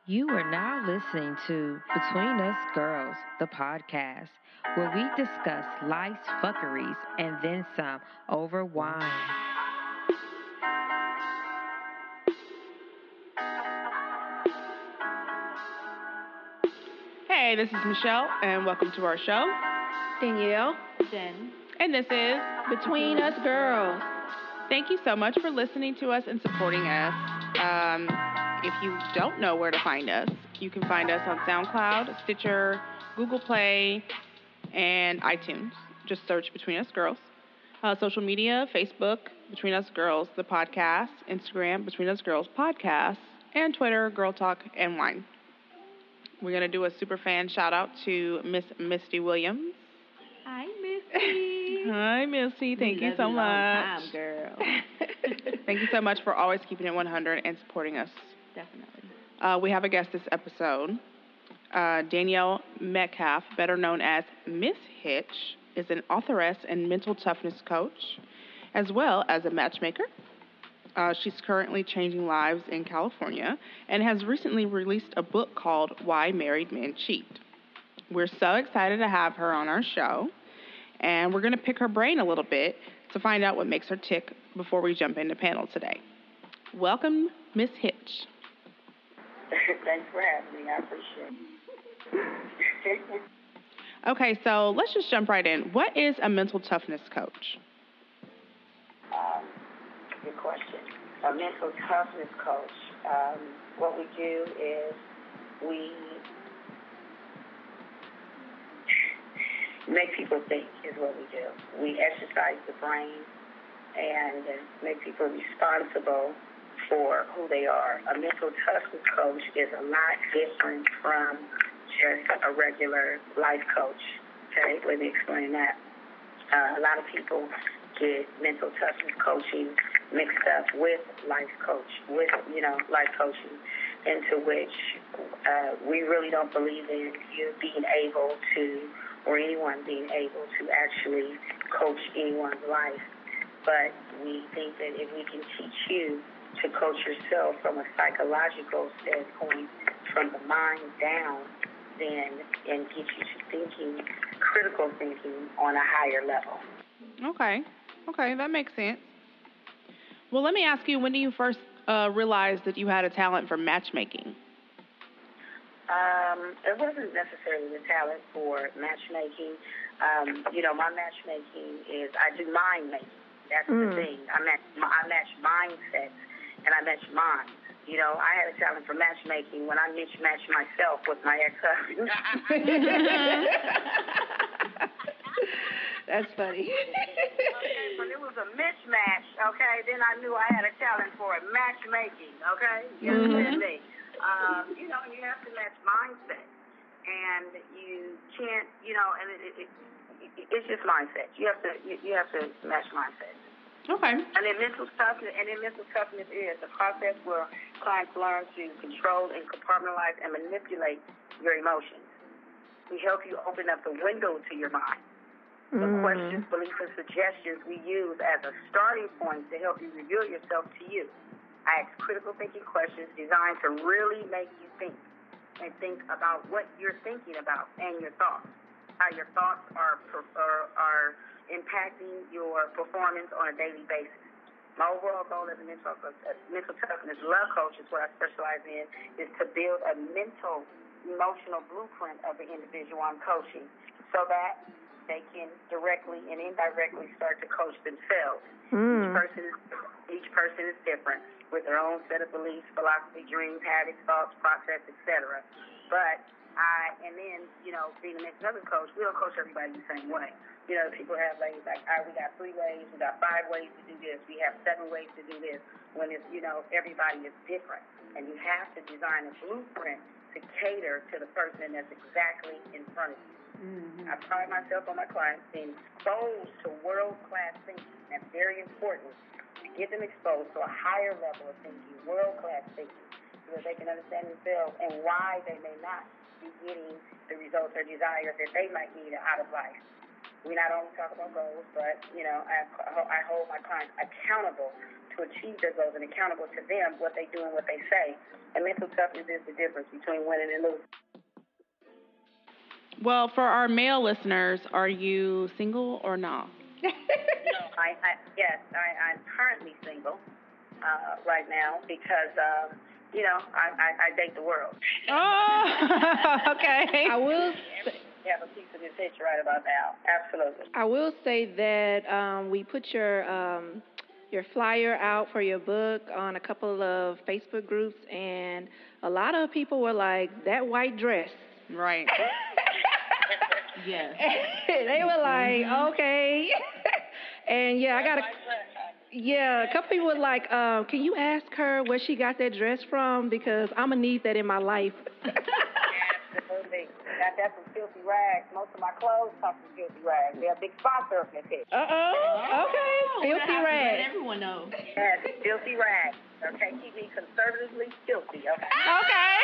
You are now listening to Between Us Girls, the podcast, where we discuss life's fuckeries and then some over wine. Hey, this is Michelle, and welcome to our show. Danielle. Jen. And this is Between Us Girls. Thank you so much for listening to us and supporting us. If you don't know where to find us, you can find us on SoundCloud, Stitcher, Google Play, and iTunes. Just search Between Us Girls. Social media, Facebook, Between Us Girls, the podcast, Instagram, Between Us Girls Podcast, and Twitter, Girl Talk and Wine. We're going to do a super fan shout out to Miss Misty Williams. Hi, Missy. Hi, Missy. Thank you so much. Long time, girl. Thank you so much for always keeping it 100 and supporting us. Definitely. We have a guest this episode. Danielle Metcalf, better known as Miss Hitch, is an authoress and mental toughness coach, as well as a matchmaker. She's currently changing lives in California and has recently released a book called Why Married Men Cheat. We're so excited to have her on our show, and we're going to pick her brain a little bit to find out what makes her tick before we jump into panel today. Welcome, Miss Hitch. Thanks for having me. I appreciate it. Okay, so let's just jump right in. What is a mental toughness coach? Good question. A mental toughness coach. What we do is we make people think is what we do. We exercise the brain and make people responsible for who they are. A mental toughness coach is a lot different from just a regular life coach. Okay, let me explain that. A lot of people get mental toughness coaching mixed up with life coaching, into which we really don't believe in you being able to, or anyone being able to actually coach anyone's life. But we think that if we can teach you to coach yourself from a psychological standpoint, from the mind down, then and get you to thinking, critical thinking on a higher level. Okay, that makes sense. Well, let me ask you, when do you first realize that you had a talent for matchmaking? It wasn't necessarily the talent for matchmaking. My matchmaking is I do mind making. That's the thing. I match mindsets and I match minds. I had a talent for matchmaking when I mismatched myself with my ex-husband. That's funny. Okay, when it was a mismatch, okay, then I knew I had a talent for it. Matchmaking, okay? You understand me? You have to match mindset. And you can't, and it's just mindset. You have to match mindset. Okay. And then mental toughness is a process where clients learn to control and compartmentalize and manipulate your emotions. We help you open up the window to your mind. The questions, beliefs, and suggestions we use as a starting point to help you reveal yourself to you. I ask critical thinking questions designed to really make you think and think about what you're thinking about and your thoughts, how your thoughts are impacting your performance on a daily basis. My overall goal as a mental toughness love coach, is what I specialize in, is to build a mental, emotional blueprint of the individual I'm coaching so that they can directly and indirectly start to coach themselves. Each person is different with their own set of beliefs, philosophy, dreams, habits, thoughts, process, etc. But being a mental health coach, we don't coach everybody the same way. People have we got 3 ways, we got 5 ways to do this, we have 7 ways to do this, when it's, everybody is different. And you have to design a blueprint to cater to the person that's exactly in front of you. I pride myself on my clients being exposed to world-class thinking. That's very important, to get them exposed to a higher level of thinking, world-class thinking, so that they can understand themselves and why they may not be getting the results or desires that they might need out of life. We not only talk about goals, but, I hold my clients accountable to achieve their goals and accountable to them, what they do and what they say. And mental toughness is the difference between winning and losing. Well, for our male listeners, are you single or not? No, I'm currently single right now because, I date the world. Oh, okay. I will You have a piece of this hitch right about now. Absolutely. I will say that we put your flyer out for your book on a couple of Facebook groups, and a lot of people were like, that white dress. Right. Yes. They were like, okay. And yeah, a couple people were like, can you ask her where she got that dress from? Because I'm going to need that in my life. Absolutely. That's some filthy rags. Most of my clothes come from filthy rags. They're a big sponsor of this pitch. Okay. Filthy rags. Everyone knows. Yes, filthy rags. Okay, keep me conservatively filthy. Okay. Okay.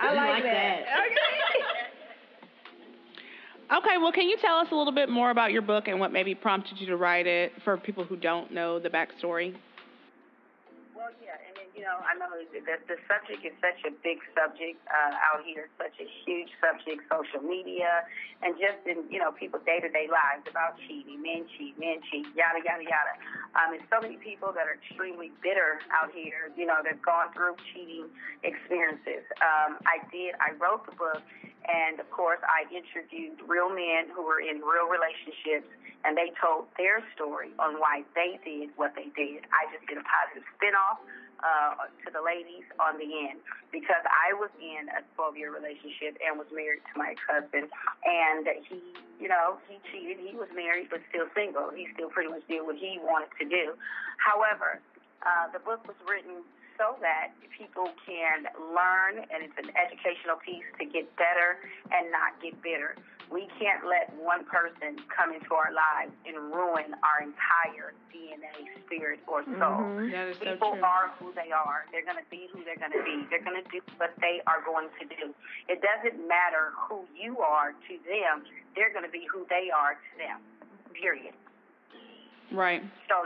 I like that. Okay, well, can you tell us a little bit more about your book and what maybe prompted you to write it for people who don't know the backstory? Well, yeah, and then, I know that the subject is such a big subject out here, such a huge subject, social media, and just in, people's day-to-day lives about cheating, men cheat, yada, yada, yada. There's so many people that are extremely bitter out here, that've gone through cheating experiences. I wrote the book, and, of course, I interviewed real men who were in real relationships, and they told their story on why they did what they did. I just did a positive spinoff to the ladies on the end because I was in a 12-year relationship and was married to my ex-husband, and he cheated. He was married but still single. He still pretty much did what he wanted to do. However, the book was written so that people can learn, and it's an educational piece to get better and not get bitter. We can't let one person come into our lives and ruin our entire DNA, spirit, or soul. Mm-hmm. That is so People true. are who they are. They're going to be who they're going to be. They're going to do what they are going to do. It doesn't matter who you are to them. They're going to be who they are to them, period. Right. So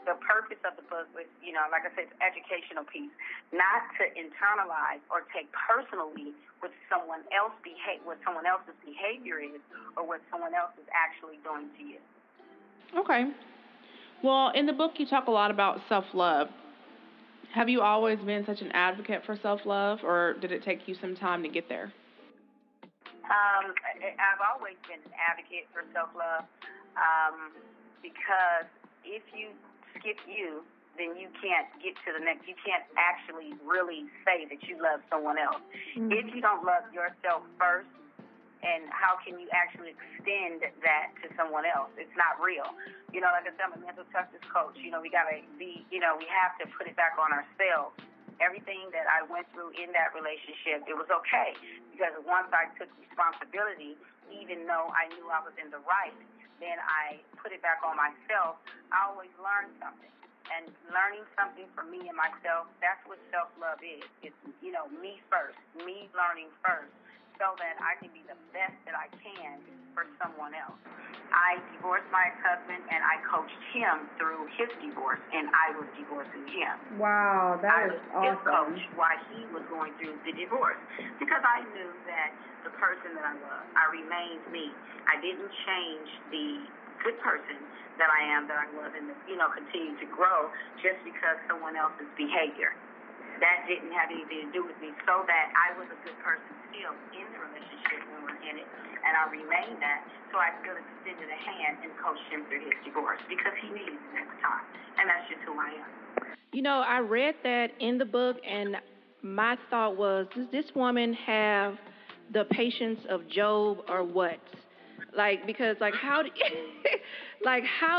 the purpose of the book was, like I said, it's educational piece, not to internalize or take personally what someone else's behavior is or what someone else is actually doing to you. Okay. Well, in the book, you talk a lot about self-love. Have you always been such an advocate for self-love, or did it take you some time to get there? I've always been an advocate for self-love because if you skip you, then you can't get to the next. You can't actually really say that you love someone else. Mm-hmm. If you don't love yourself first, and how can you actually extend that to someone else? It's not real. Like I said, I'm a mental toughness coach. We gotta be, we have to put it back on ourselves. Everything that I went through in that relationship, it was okay because once I took responsibility, even though I knew I was in the right, then I put it back on myself. I always learned something. And learning something for me and myself, that's what self-love is. It's, me first, me learning first so that I can be the best that I can for someone else. I divorced my ex-husband, and I coached him through his divorce, and I was divorcing him. Wow, that is awesome. I was his coach while he was going through the divorce because I knew that the person that I was, I remained me. I didn't change the good person that I am, that I was, and continue to grow just because someone else's behavior. That didn't have anything to do with me, so that I was a good person still in the relationship when we're in it, and I remained that, so I still extended a hand and coached him through his divorce because he needed it at the time, and that's just who I am. I read that in the book, and my thought was, does this woman have the patience of Job or what? Because how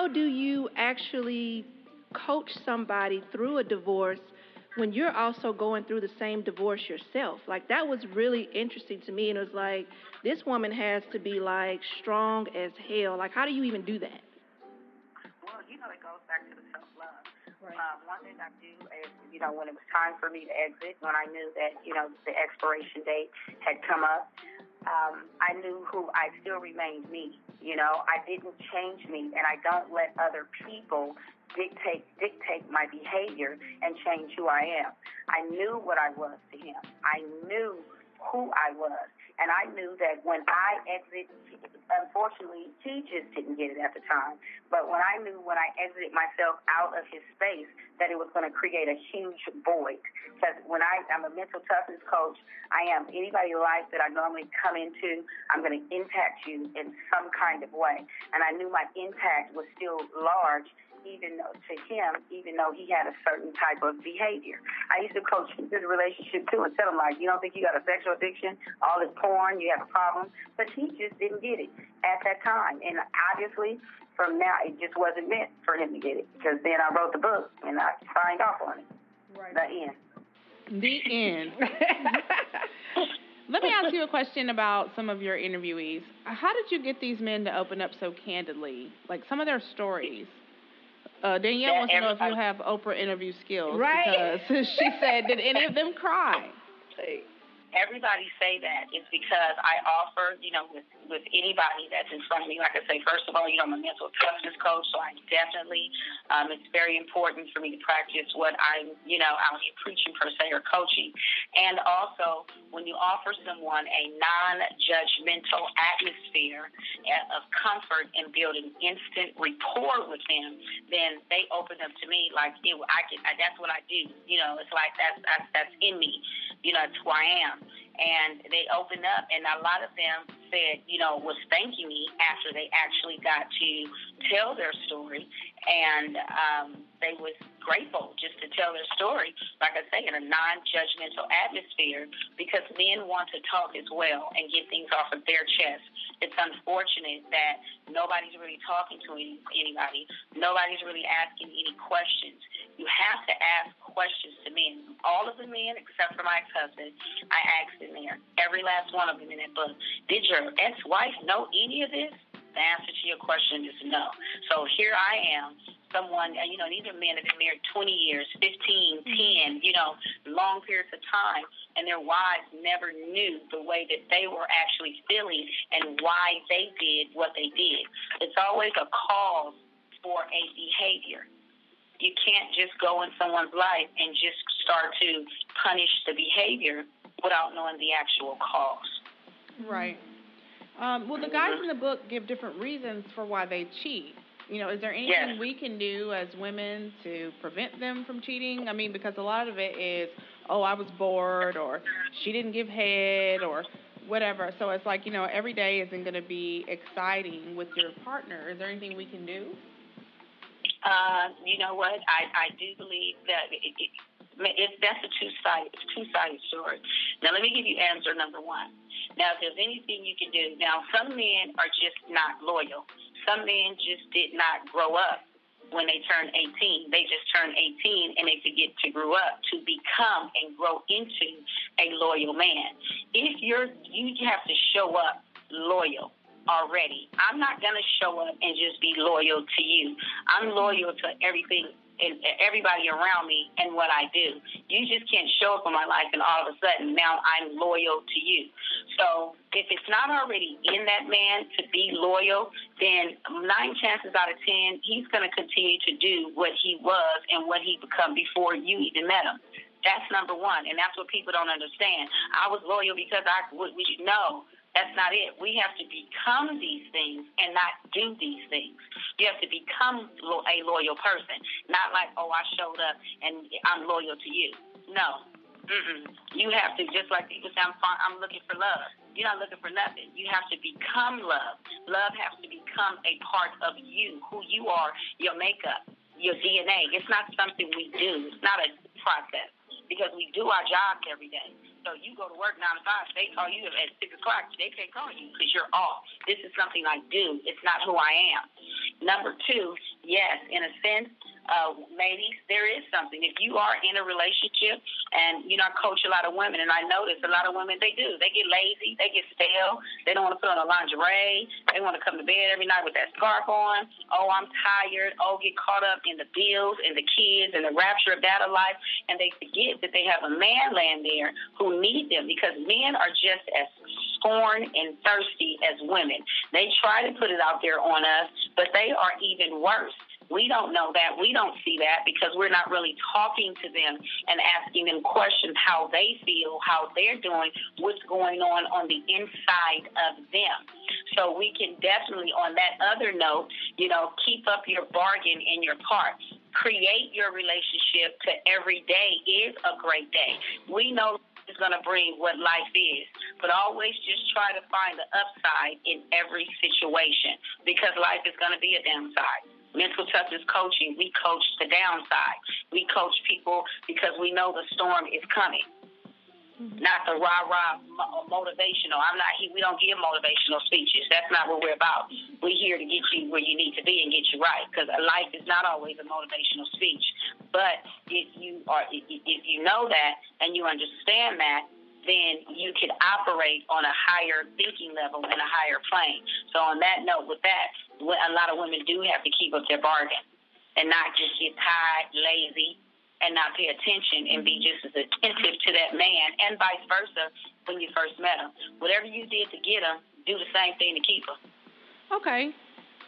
do you actually coach somebody through a divorce when you're also going through the same divorce yourself? That was really interesting to me, and it was like, this woman has to be strong as hell. How do you even do that? Well, it goes back to the self-love. Right. One thing I do is, when it was time for me to exit, when I knew that, the expiration date had come up, I knew I still remained me. I didn't change me, and I don't let other people dictate my behavior and change who I am. I knew what I was to him. I knew who I was. And I knew that when I exited, unfortunately, he just didn't get it at the time. But when I exited myself out of his space, that it was going to create a huge void. Because when I'm a mental toughness coach, I am anybody's life that I normally come into, I'm going to impact you in some kind of way. And I knew my impact was still large, even though he had a certain type of behavior. I used to coach this relationship too and tell him, like, you don't think you got a sexual addiction, all this porn, you have a problem? But he just didn't get it at that time. And obviously, from now, it just wasn't meant for him to get it, because then I wrote the book and I signed off on it. Right. The end. The end. Let me ask you a question about some of your interviewees. How did you get these men to open up so candidly? Like, some of their stories. Danielle wants to know if you have Oprah interview skills. Right. Because she said, did any of them cry? Everybody say that. It's because I offer, with anybody that's in front of me, like I say, first of all, I'm a mental toughness coach, so I definitely, it's very important for me to practice what I'm out here preaching per se or coaching. And also, when you offer someone a non-judgmental atmosphere of comfort and building instant rapport with them, then they open up to me like, that's what I do. It's like that's in me. It's who I am. And they opened up, and a lot of them said, was thanking me after they actually got to tell their story. And they was grateful just to tell their story, like I say, in a non-judgmental atmosphere, because men want to talk as well and get things off of their chest. It's unfortunate that nobody's really talking to anybody. Nobody's really asking any questions. You have to ask questions to men. All of the men, except for my ex-husband, I asked in there, every last one of them in that book, did your ex-wife know any of this? The answer to your question is no. So here I am, someone, these are men that have been married 20 years, 15, 10, long periods of time, and their wives never knew the way that they were actually feeling and why they did what they did. It's always a cause for a behavior. You can't just go in someone's life and just start to punish the behavior without knowing the actual cause. Right. Well, the guys in the book give different reasons for why they cheat. Is there anything we can do as women to prevent them from cheating? I mean, because a lot of it is, I was bored, or she didn't give head, or whatever. So it's like, every day isn't going to be exciting with your partner. Is there anything we can do? You know what? I do believe that that's a two-sided story. Now, let me give you answer number one. Now, if there's anything you can do, now, some men are just not loyal. Some men just did not grow up when they turned 18. They just turned 18 and they forget to grow up to become and grow into a loyal man. You have to show up loyal already. I'm not going to show up and just be loyal to you. I'm loyal to everything and everybody around me and what I do. You just can't show up in my life and all of a sudden now I'm loyal to you. So if it's not already in that man to be loyal, then 9 chances out of 10, he's going to continue to do what he was and what he become before you even met him. That's number one, and that's what people don't understand. I was loyal because no. That's not it. We have to become these things and not do these things. You have to become a loyal person, not like, I showed up and I'm loyal to you. No. You have to, just like people say, I'm looking for love. You're not looking for nothing. You have to become love. Love has to become a part of you, who you are, your makeup, your DNA. It's not something we do. It's not a process, because we do our jobs every day. So you go to work 9 to 5, they call you at 6 o'clock, they can't call you because you're off. This is something I do. It's not who I am. Number 2, yes, in a sense, ladies, there is something. If you are in a relationship, and, I coach a lot of women, and I notice a lot of women, they do. They get lazy. They get stale. They don't want to put on a lingerie. They want to come to bed every night with that scarf on. I'm tired. Get caught up in the bills and the kids and the rapture of that life, and they forget that they have a man laying there who need them, because men are just as scorned and thirsty as women. They try to put it out there on us, but they are even worse. We don't know that. We don't see that because we're not really talking to them and asking them questions, how they feel, how they're doing, what's going on the inside of them. So we can definitely, on that other note, keep up your bargain in your cart. Create your relationship to every day is a great day. We know it's going to bring what life is, but always just try to find the upside in every situation because life is going to be a downside. Mental toughness coaching, we coach the downside. We coach people because we know the storm is coming. Not the rah-rah motivational. We don't give motivational speeches. That's not what we're about. We're here to get you where you need to be and get you right, because life is not always a motivational speech. But if you know that and you understand that, then you can operate on a higher thinking level and a higher plane. So on that note, with that, a lot of women do have to keep up their bargain and not just get tired, lazy, and not pay attention and be just as attentive to that man, and vice versa when you first met him. Whatever you did to get him, do the same thing to keep him. Okay.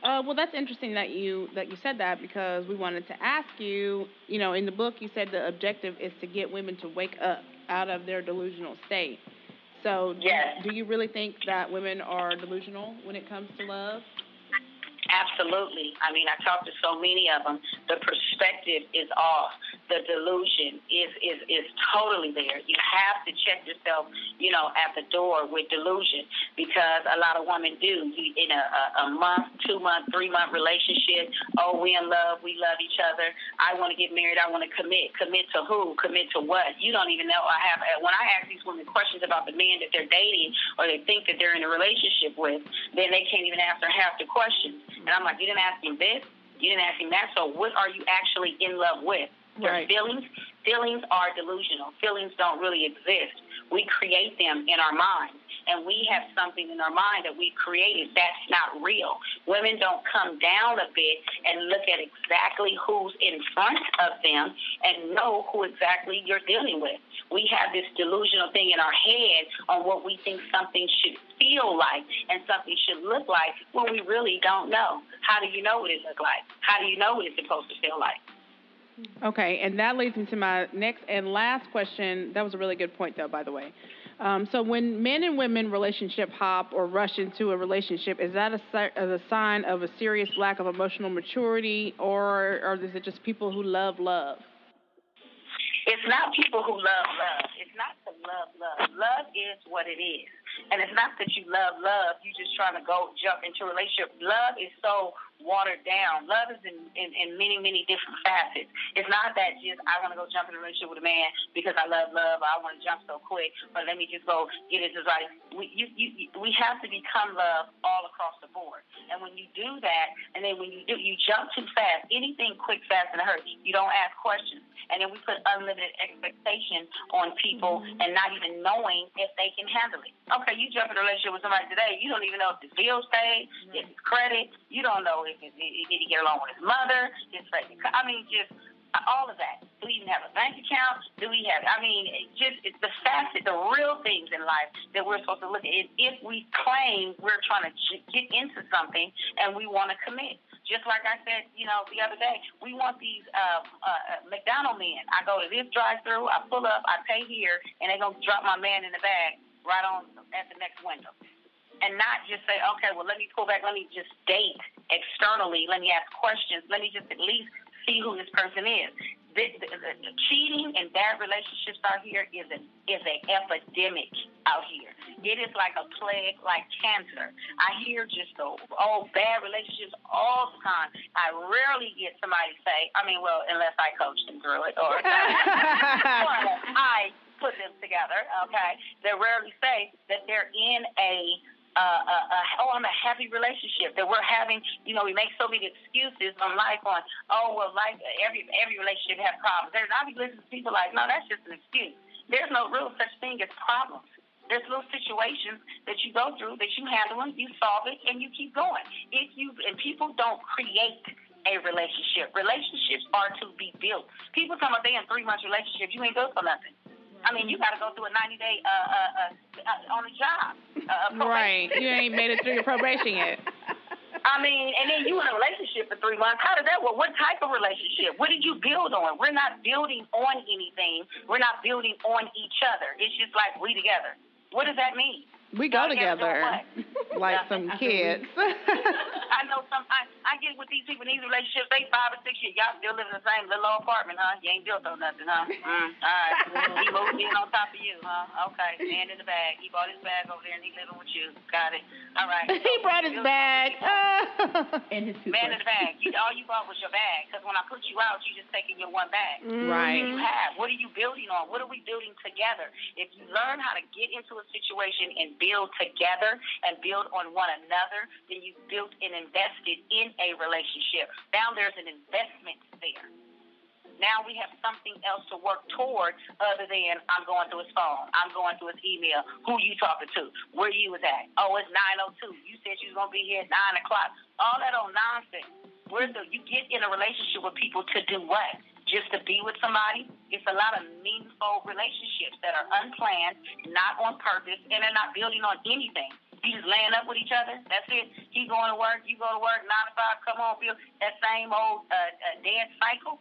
Well, that's interesting that you said that, because we wanted to ask you, in the book you said the objective is to get women to wake up out of their delusional state. So yes. Do you really think that women are delusional when it comes to love? Absolutely. I mean, I talked to so many of them. The perspective is off. The delusion is totally there. You have to check yourself, at the door with delusion, because a lot of women do. In a month, 2 month, 3 month relationship, we in love, we love each other. I want to get married. I want to commit. Commit to who? Commit to what? You don't even know. When I ask these women questions about the man that they're dating or they think that they're in a relationship with, then they can't even answer half the questions. And I'm like, you didn't ask him this, you didn't ask him that, so what are you actually in love with? Right. Feelings are delusional. Feelings don't really exist. We create them in our mind, and we have something in our mind that we've created that's not real. Women don't come down a bit and look at exactly who's in front of them and know who exactly you're dealing with. We have this delusional thing in our head on what we think something should feel like and something should look like when we really don't know. How do you know what it looks like? How do you know what it's supposed to feel like? Okay, and that leads me to my next and last question. That was a really good point, though, by the way. So when men and women relationship hop or rush into a relationship, is that a sign of a serious lack of emotional maturity, or is it just people who love love? It's not people who love love. It's not to love love. Love is what it is. And it's not that you love love. You're just trying to jump into a relationship. Love is so watered down. Love is in many, many different facets. It's not that just I want to go jump in a relationship with a man because I love love, or I want to jump so quick, but let me just go get into life. We have to become love all across the board. And when you do that, and then when you jump too fast, anything quick, fast, and hurt, you don't ask questions. And then we put unlimited expectations on people and not even knowing if they can handle it. Okay, you jump in a relationship with somebody today, you don't even know if the bill's paid, if it's credit, you don't know if did he get along with his mother, just all of that. Do we even have a bank account? Do we have, it's the facet, the real things in life that we're supposed to look at. If we claim we're trying to get into something and we want to commit. Just like I said, the other day, we want these McDonald's men. I go to this drive-thru, I pull up, I pay here, and they're going to drop my man in the bag right on at the next window. And not just say, okay, well, let me pull back, let me just date externally, let me ask questions, let me just at least see who this person is. The cheating and bad relationships out here is an epidemic out here. It is like a plague, like cancer. I hear just bad relationships all the time. I rarely get somebody say, unless I coach them through it or unless I put them together, okay? They rarely say that they're in I'm a happy relationship, that we're having, we make so many excuses on life life, every relationship has problems. I'll be listening to people like, no, that's just an excuse. There's no real such thing as problems. There's little situations that you go through, that you handle them, you solve it, and you keep going. And people don't create a relationship. Relationships are to be built. People talking about they in 3 months relationship, you ain't built for nothing. You got to go through a 90-day on a job. Right. You ain't made it through your probation yet. I mean, and then you in a relationship for 3 months. How does that work? What type of relationship? What did you build on? We're not building on anything. We're not building on each other. It's just like we together. What does that mean? We go together like some kids. I know some. I get with these people in these relationships. They 5 or 6 years. Y'all still live in the same little old apartment, huh? You ain't built on nothing, huh? All right. He moved in on top of you, huh? Okay. Hand in the bag. He bought his bag over there and he living with you. Got it. All right. He brought his bag. And his toothbrush. Man in the bag. All you bought was your bag. Because when I put you out, you just taking your one bag. Right. What do you have? What are you building on? What are we building together? If you learn how to get into a situation and build together and build on one another, then you've built and invested in a relationship. Now there's an investment there. Now we have something else to work toward other than I'm going through his phone, I'm going through his email, who you talking to, where you was at. Oh, it's 9:02. You said you was going to be here at 9 o'clock. All that old nonsense. You get in a relationship with people to do what? Just to be with somebody? It's a lot of meaningful relationships that are unplanned, not on purpose, and they're not building on anything. You just laying up with each other. That's it. He going to work, you go to work, 9 to 5, come on, Bill. That same old dance cycle.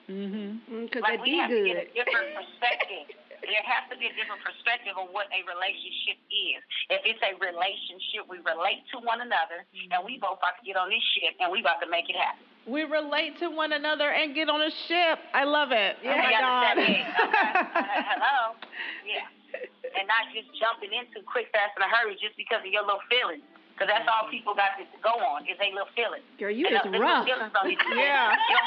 Because Like, they we be have to good. get a different perspective. There has to be a different perspective on what a relationship is. If it's a relationship, we relate to one another, and we both about to get on this ship, and we about to make it happen. We relate to one another and get on a ship. I love it. Yeah, oh, my God. Okay. Hello? Yeah. And not just jumping into quick, fast, in a hurry just because of your little feelings. Because that's all people got to go on is they little feelings. Girl, you and is rough. Yeah. You don't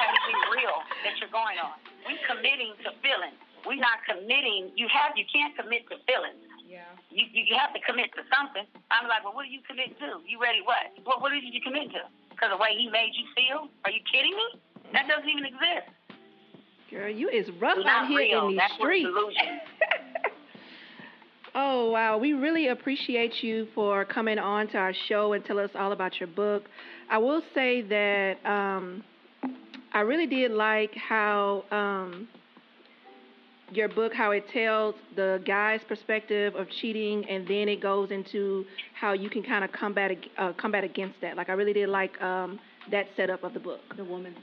have anything real that you're going on. We committing to feelings. We're not committing. You can't commit to feelings. Yeah. You have to commit to something. I'm like, well, what do you commit to? You ready what? What did you commit to? Because the way he made you feel? Are you kidding me? That doesn't even exist. Girl, you is rough It's out not here real. in these That's streets. delusion. Oh, wow. We really appreciate you for coming on to our show and tell us all about your book. I will say that I really did like how your book, how it tells the guy's perspective of cheating, and then it goes into how you can kind of combat against that. Like, I really did like that setup of the book. The woman.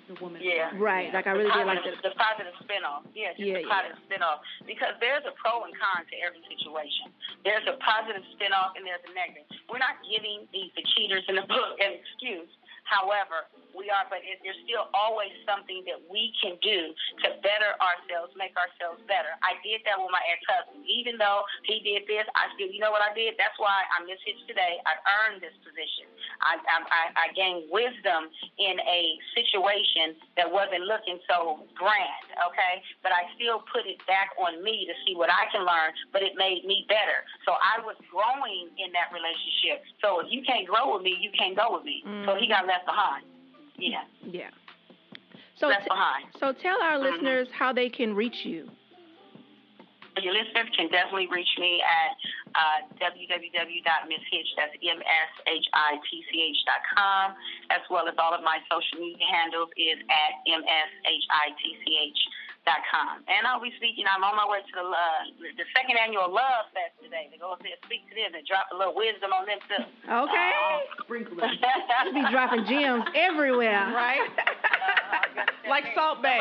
Yeah. Right. Like, I really did like that. The positive spinoff. Yeah, just the positive spinoff. Because there's a pro and con to every situation. There's a positive spinoff and there's a negative. We're not giving the cheaters in the book an excuse. However, there's still always something that we can do to better ourselves, make ourselves better. I did that with my ex-husband. Even though he did this, I still, you know what I did? That's why I'm Miss Hitch today. I earned this position. I gained wisdom in a situation that wasn't looking so grand, okay? But I still put it back on me to see what I can learn, but it made me better. So I was growing in that relationship. So if you can't grow with me, you can't go with me. So he got left behind. Yeah. Yeah. So left behind. So tell our listeners how they can reach you. Your listeners can definitely reach me at www.misshitch, that's MSHITCH.com, as well as all of my social media handles is at MSHITCH.com. And I'll be speaking, I'm on my way to the second annual Love Fest today to go up there and speak to them and drop a little wisdom on them too. Okay. Sprinkler. You be dropping gems everywhere. Right? Like Salt Bay.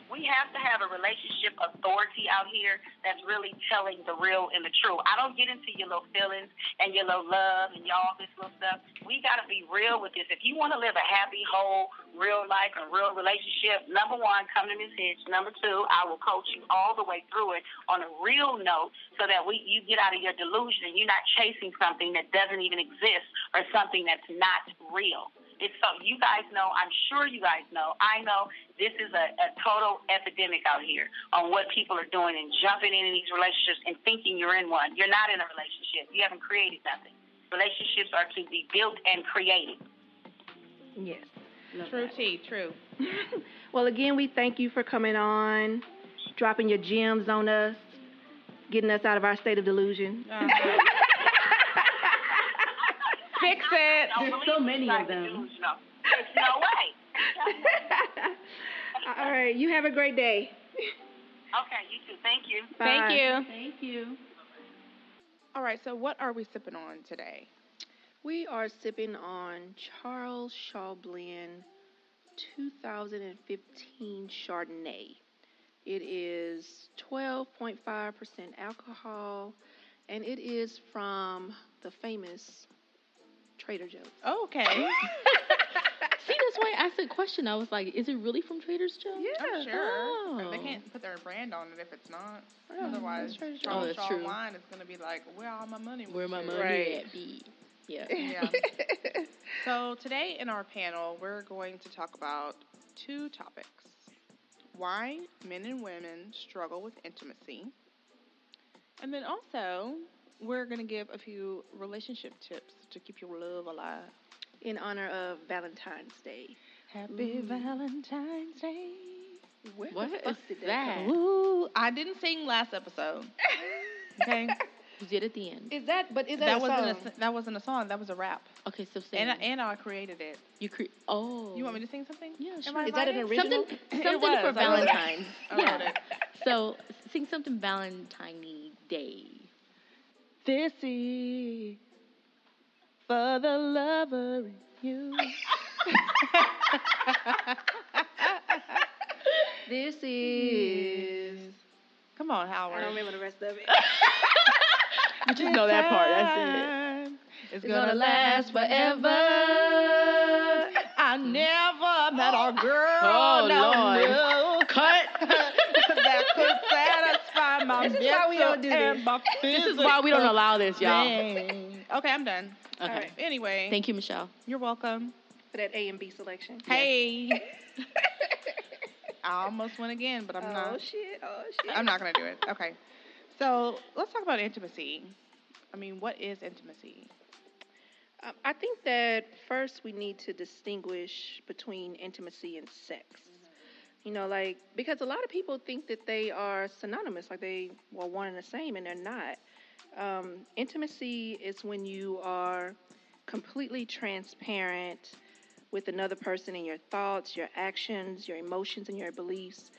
We have to have a relationship authority out here that's really telling the real and the true. I don't get into your little feelings and your little love and all this little stuff. We got to be real with this. If you want to live a happy, whole, real life and real relationship, number one, come to Ms. Hitch. Number two, I will coach you all the way through it on a real note so that you get out of your delusion and you're not chasing something that doesn't even exist or something that's not real. It's so you guys know, I'm sure you guys know, I know this is a total epidemic out here on what people are doing and jumping in these relationships and thinking you're in one. You're not in a relationship. You haven't created nothing. Relationships are to be built and created. Yes. True tea, true. Well, again, we thank you for coming on, dropping your gems on us, getting us out of our state of delusion. Fix it. There's so many of them. There's no way. All right. You have a great day. Okay, you too. Thank you. Bye. Thank you. Thank you. All right, so what are we sipping on today? We are sipping on Charles Shaw Blend 2015 Chardonnay. It is 12.5% alcohol, and it is from the famous Trader Joe's. Oh, okay. See, that's why I asked that question. I was like, is it really from Trader Joe's? Yeah. I'm sure. Oh. They can't put their brand on it if it's not. Yeah, Otherwise, that's Trader Joe's. Charles that's Shaw true. wine is going to be like, where all my money was. Where my to? money Right. at, B? Yeah. Yeah. So today in our panel, we're going to talk about two topics. Why men and women struggle with intimacy. And then also, we're going to give a few relationship tips to keep your love alive. In honor of Valentine's Day. Happy Valentine's Day. Where What the fuck is did that? come? Ooh, I didn't sing last episode. Okay? You did at the end. Is that That a wasn't song? that wasn't a song. That was a rap. Okay, so sing. And I created it. Oh. You want me to sing something? Yeah, Am sure. I Is that an invited? original? Something was. for I wrote it. Valentine's. I wrote Yeah. it. So sing something Valentine Day. This is for the lover in you. This is. Come on, I Howard. don't remember the rest of it. You just know that part. That's It's It's gonna last forever. I never met a girl. Oh, Lord. no, Cut. that could satisfy my This is why we don't do mental and this. my This is why we don't physical allow this, y'all. being. Okay, I'm done. Okay. All right. Anyway, Thank you, Michelle. you're welcome. For that A and B selection. Hey. I almost went again, but I'm Oh not. shit! Oh shit! I'm not going to do it. Okay. So let's talk about intimacy. I mean, what is intimacy? I think that first we need to distinguish between intimacy and sex. You know, like, because a lot of people think that they are synonymous, like they were one and the same, and they're not. Intimacy is when you are completely transparent with another person in your thoughts, your actions, your emotions, and your beliefs.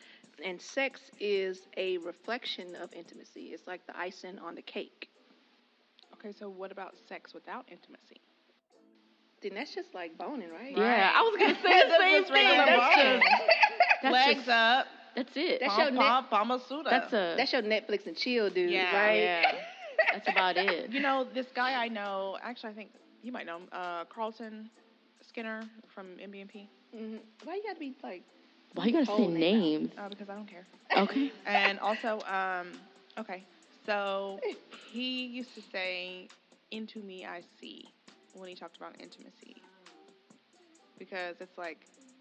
And sex is a reflection of intimacy. It's like the icing on the cake. Okay, so what about sex without intimacy? Then that's just like boning, right? Yeah, I was gonna say the That's same just thing. regular That's boning. just that's Legs just, up, That's it. That's pom your pom, pomasuda. That's your Netflix and chill, dude, Yeah, right? yeah. That's about it. You know, this guy I know, actually I think you might know him, Carlton Skinner from MBMP. Mm-hmm. Why you gotta be like? Why you gotta say Whole name names? Because I don't care. Okay. And also, okay, so he used to say, "Into me I see," when he talked about intimacy. Because it's like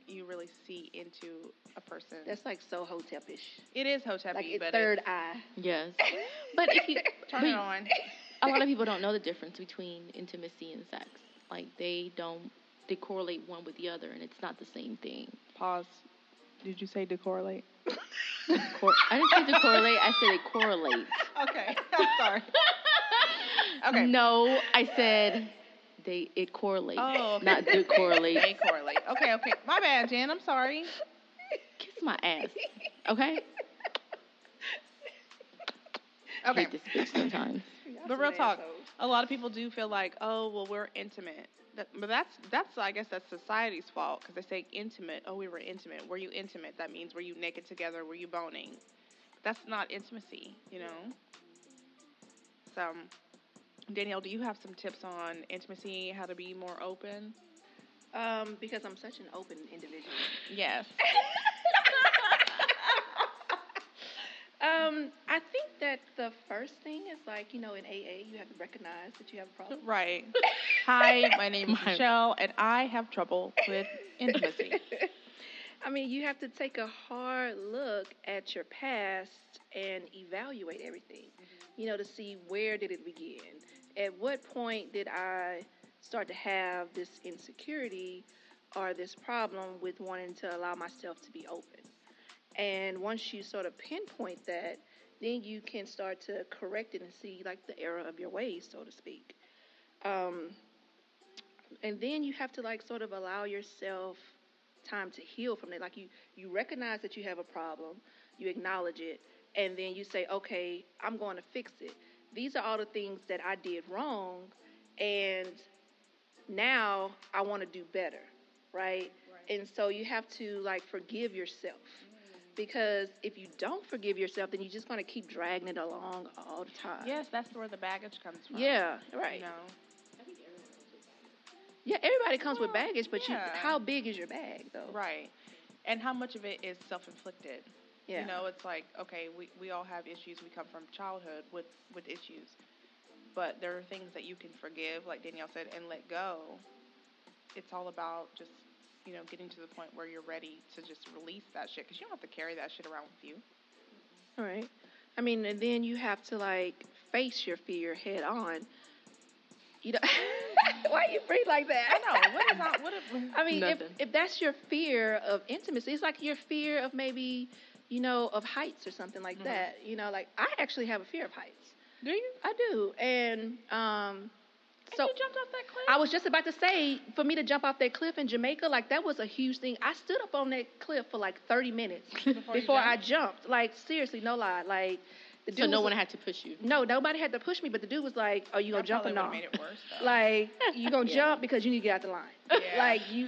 you really see into a person. That's like so hotepish. It is Hotepi, Like it's but third eye. Yes. But if you turn but it on. a lot of people don't know the difference between intimacy and sex. Like they correlate one with the other, and it's not the same thing. Pause. Did you say decorrelate? I didn't say to correlate. I said it correlates. Okay, I'm sorry. Okay. No, I said it correlates. Oh, okay. Not decorrelate. They correlate. Okay. My bad, Jen. I'm sorry. Kiss my ass. Okay. Okay. Hate this bitch sometimes. But real talk, a lot of people do feel like, oh, well, we're intimate. But that's I guess that's society's fault because they say intimate. Oh, we were intimate. Were you intimate? That means were you naked together? Were you boning? That's not intimacy, you know. So, Danielle, do you have some tips on intimacy, how to be more open? Because I'm such an open individual. Yes. I think that the first thing is like, you know, in AA, you have to recognize that you have a problem. Right. Hi, my name is Michelle, and I have trouble with intimacy. I mean, you have to take a hard look at your past and evaluate everything, you know, to see where did it begin. At what point did I start to have this insecurity or this problem with wanting to allow myself to be open? And once you sort of pinpoint that, then you can start to correct it and see, like, the error of your ways, so to speak. And then you have to, like, sort of allow yourself time to heal from it. Like, you recognize that you have a problem, you acknowledge it, and then you say, okay, I'm going to fix it. These are all the things that I did wrong, and now I want to do better, right? And so you have to like forgive yourself. Because if you don't forgive yourself, then you're just going to keep dragging it along all the time. Yes, that's where the baggage comes from. Yeah, right. You know? Yeah, everybody comes with baggage, but yeah. How big is your bag, though? Right. And how much of it is self-inflicted? Yeah. You know, it's like, okay, we all have issues. We come from childhood with issues. But there are things that you can forgive, like Danielle said, and let go. It's all about just, you know, getting to the point where you're ready to just release that shit. Because you don't have to carry that shit around with you. All right. I mean, and then you have to, like, face your fear head on. You know, why you breathe like that? I know. I mean, if that's your fear of intimacy, it's like your fear of maybe, you know, of heights or something like that. You know, like, I actually have a fear of heights. Do you? I do. And so you jumped off that cliff? I was just about to say, for me to jump off that cliff in Jamaica, like, that was a huge thing. I stood up on that cliff for like 30 minutes before I jumped. Like, seriously, no lie. Like, the dude so no one had to push you? No, nobody had to push me, but the dude was like, "Are you gonna jump or not?" Made it worse, though. Like, you gonna jump because you need to get out the line. Yeah. Like, you.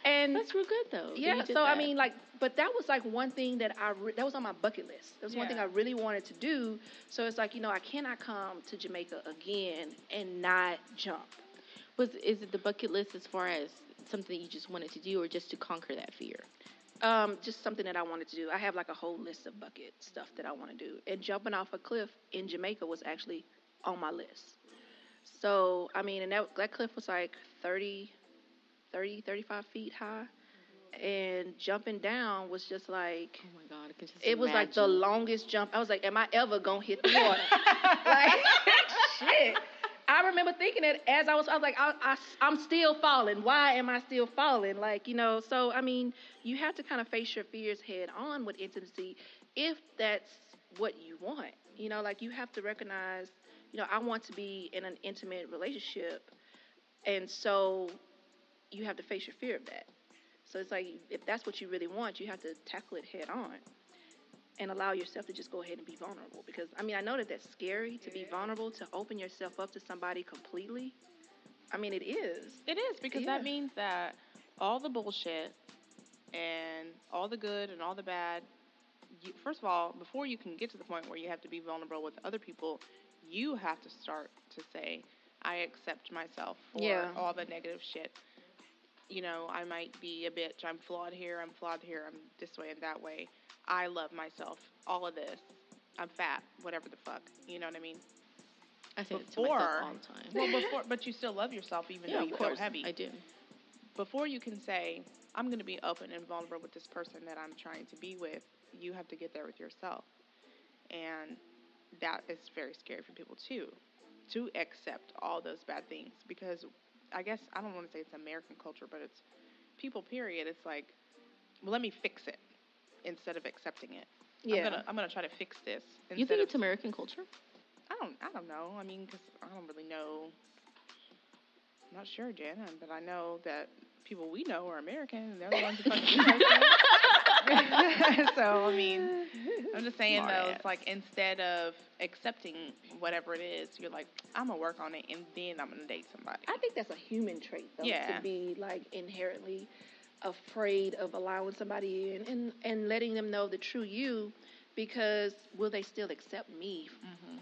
And that's real good though. Yeah. So that. I mean, like, but that was like one thing that that was on my bucket list. That was one thing I really wanted to do. So it's like, you know, I cannot come to Jamaica again and not jump. Is it the bucket list as far as something you just wanted to do, or just to conquer that fear? Just something that I wanted to do. I have like a whole list of bucket stuff that I want to do. And jumping off a cliff in Jamaica was actually on my list. So, I mean, and that cliff was like 35 feet high. And jumping down was just like, oh my God, I can just it was like the longest jump. I was like, am I ever going to hit the water? Like, shit. I remember thinking that as I was like, I'm still falling. Why am I still falling? Like, you know, so, I mean, you have to kind of face your fears head on with intimacy if that's what you want. You know, like, you have to recognize, you know, I want to be in an intimate relationship. And so you have to face your fear of that. So it's like, if that's what you really want, you have to tackle it head on. And allow yourself to just go ahead and be vulnerable. Because, I mean, I know that that's scary to be vulnerable, to open yourself up to somebody completely. I mean, it is. It is, because that means that all the bullshit and all the good and all the bad, first of all, before you can get to the point where you have to be vulnerable with other people, you have to start to say, I accept myself for all the negative shit. You know, I might be a bitch. I'm flawed here. I'm this way and that way. I love myself. All of this. I'm fat. Whatever the fuck. You know what I mean? I say it to myself all the time. Well, but you still love yourself even though you feel heavy. I do. Before you can say, I'm going to be open and vulnerable with this person that I'm trying to be with, you have to get there with yourself. And that is very scary for people too, to accept all those bad things. Because I guess, I don't want to say it's American culture, but it's people, period. It's like, well, let me fix it instead of accepting it. Yeah. I'm gonna try to fix this. You think it's American culture? I don't know. I mean, because I don't really know. I'm not sure, Jana, but I know that people we know are American, and they're the ones who fucking do. So, I mean, I'm just saying, though, it's like, instead of accepting whatever it is, you're like, I'm gonna work on it, and then I'm gonna date somebody. I think that's a human trait, though, to be, like, inherently afraid of allowing somebody in and letting them know the true you, because will they still accept me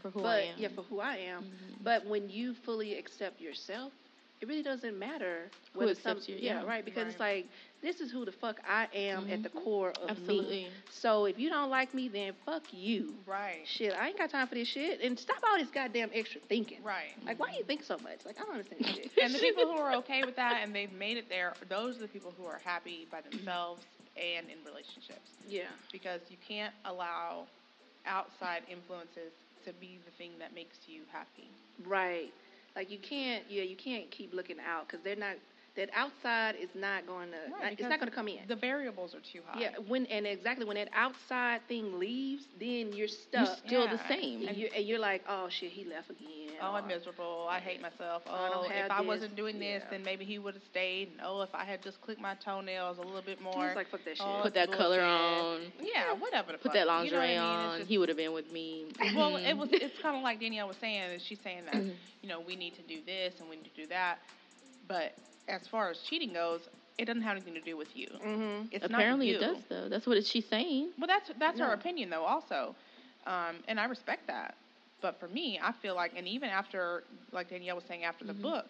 for who I am? Yeah, for who I am. But when you fully accept yourself, it really doesn't matter who accepts you. Yeah, right. Because it's like, this is who the fuck I am at the core of Absolutely. me. So if you don't like me, then fuck you. Right. Shit, I ain't got time for this shit. And stop all this goddamn extra thinking. Right. Like, why do you think so much? Like, I don't understand shit. And the people who are okay with that and they've made it there, those are the people who are happy by themselves and in relationships. Yeah. Because you can't allow outside influences to be the thing that makes you happy. Right. Like, you can't keep looking out, because they're not, that outside is not going to, it's not going to come in. The variables are too high. Yeah, when that outside thing leaves, then you're stuck. You're still the same. And you're like, oh shit, he left again. Oh, I'm miserable. I hate myself. I don't Oh, have if I this. wasn't doing this, Yeah. then maybe he would have stayed. And, oh, if I had just clipped my toenails a little bit more. It's like, fuck that shit. Oh, Put it's that color bullshit. on. Yeah, whatever the Put fuck. that lingerie you know what I mean? on. It's just, He would have been with me. well, it's kind of like Danielle was saying. Is she's saying that, we need to do this and we need to do that. But as far as cheating goes, it doesn't have anything to do with you. Mm-hmm. It's Apparently not you. it does, though. That's what she's saying. Well, that's her opinion, though, also. And I respect that. But for me, I feel like, and even after, like Danielle was saying, after the book,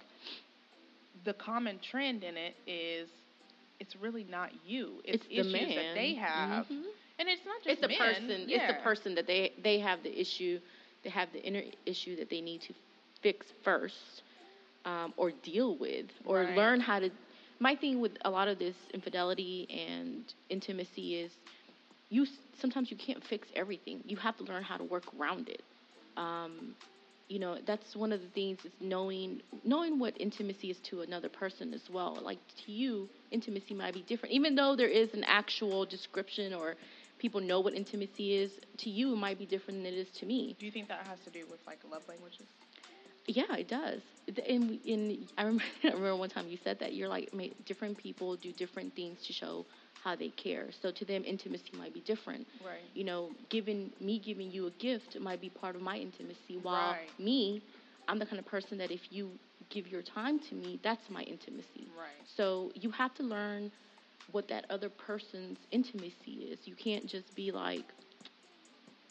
the common trend in it is it's really not you. It's the issues man. that they have. Mm-hmm. And it's not just It's the men. person. Yeah. It's the person that they have the issue. They have the inner issue that they need to fix first, or deal with, or learn how to. My thing with a lot of this infidelity and intimacy is, sometimes you can't fix everything. You have to learn how to work around it. That's one of the things is knowing what intimacy is to another person as well. Like, to you, intimacy might be different. Even though there is an actual description or people know what intimacy is, to you it might be different than it is to me. Do you think that has to do with, like, love languages? Yeah, it does. And I remember one time you said that. You're like, different people do different things to show how they care. So to them, intimacy might be different. Right. Giving you a gift might be part of my intimacy. While me, I'm the kind of person that if you give your time to me, that's my intimacy. Right. So you have to learn what that other person's intimacy is. You can't just be like.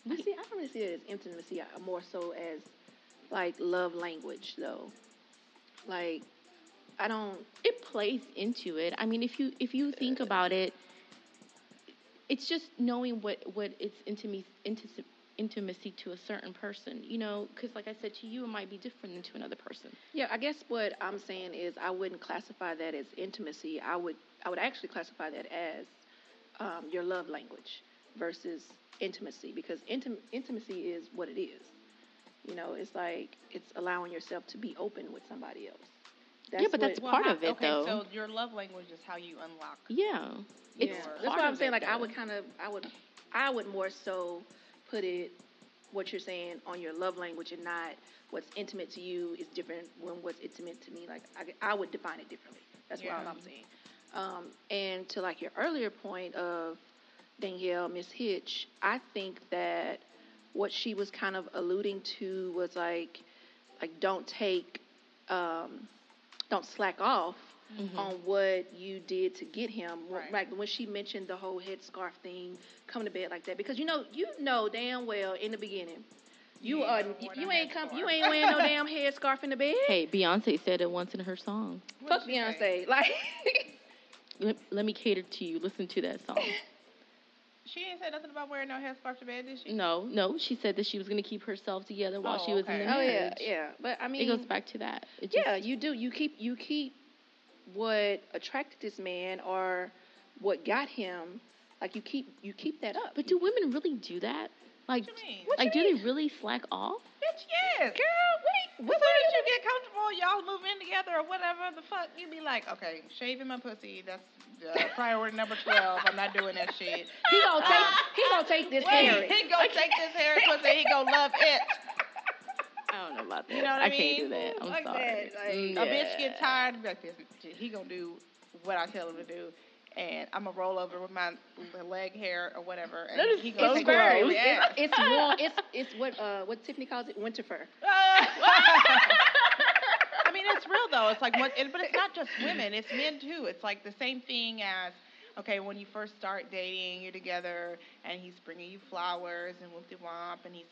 I don't really see it as intimacy. More so as like love language, though. Like, I don't. It plays into it. I mean, if you think about it, it's just knowing what it's intimacy to a certain person. Because like I said, to you it might be different than to another person. Yeah, I guess what I'm saying is I wouldn't classify that as intimacy. I would actually classify that as your love language versus intimacy, because intimacy is what it is. It's like it's allowing yourself to be open with somebody else. That's part of it, though. So your love language is how you unlock. Yeah. That's why I'm saying, like, I would more so put it, what you're saying, on your love language, and not what's intimate to you is different when what's intimate to me. Like, I would define it differently. That's what I'm saying. And to, like, your earlier point of Danielle, Miss Hitch, I think that what she was kind of alluding to was like don't slack off on what you did to get him. Right. Like when she mentioned the whole headscarf thing, coming to bed like that, because you know damn well in the beginning you ain't wearing no damn headscarf in the bed. Hey, Beyonce said it once in her song. Fuck Beyonce. Like, let me cater to you. Listen to that song. She didn't say nothing about wearing no headscarf to bed, did she? No. She said that she was going to keep herself together while she was in the marriage. Oh, yeah. But, I mean... It goes back to that. You do. You keep what attracted this man or what got him. Like, you keep that up. But do women really do that? Like, what you mean? Like, do they really slack off? Bitch, yes. Girl, wait. As soon as you get comfortable, y'all move in together or whatever the fuck, you be like, okay, shaving my pussy, that's priority number 12. I'm not doing that shit. He gonna take this hair. He gonna take this hair pussy. He gonna love it. I don't know about that. You know what I mean? Can't do that. I'm like sorry. That, A bitch get tired, like this. He gonna do what I tell him to do. And I'm gonna roll over with my leg hair or whatever. And that is he so gonna take gross. It's warm. It's what Tiffany calls it, winter fur. I mean, it's real though. It's like but it's not just women. It's men too. It's like the same thing as, okay, when you first start dating, you're together, and he's bringing you flowers and whoop-de-womp, and he's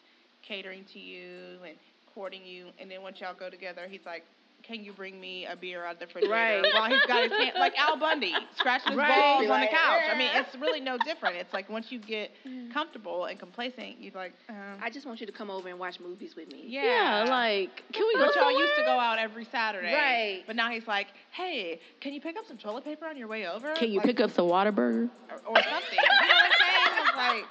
catering to you and courting you, and then once y'all go together, he's like, can you bring me a beer out of the refrigerator? Right. While he's got his hand, like Al Bundy, scratching his balls on the couch. I mean, it's really no different. It's like once you get comfortable and complacent, you're like, I just want you to come over and watch movies with me. Yeah, like, can we go But somewhere? y'all used to go out every Saturday. Right. But now he's like, hey, can you pick up some toilet paper on your way over? Can you pick up some Whataburger? Or something. You know what I'm saying? It's like,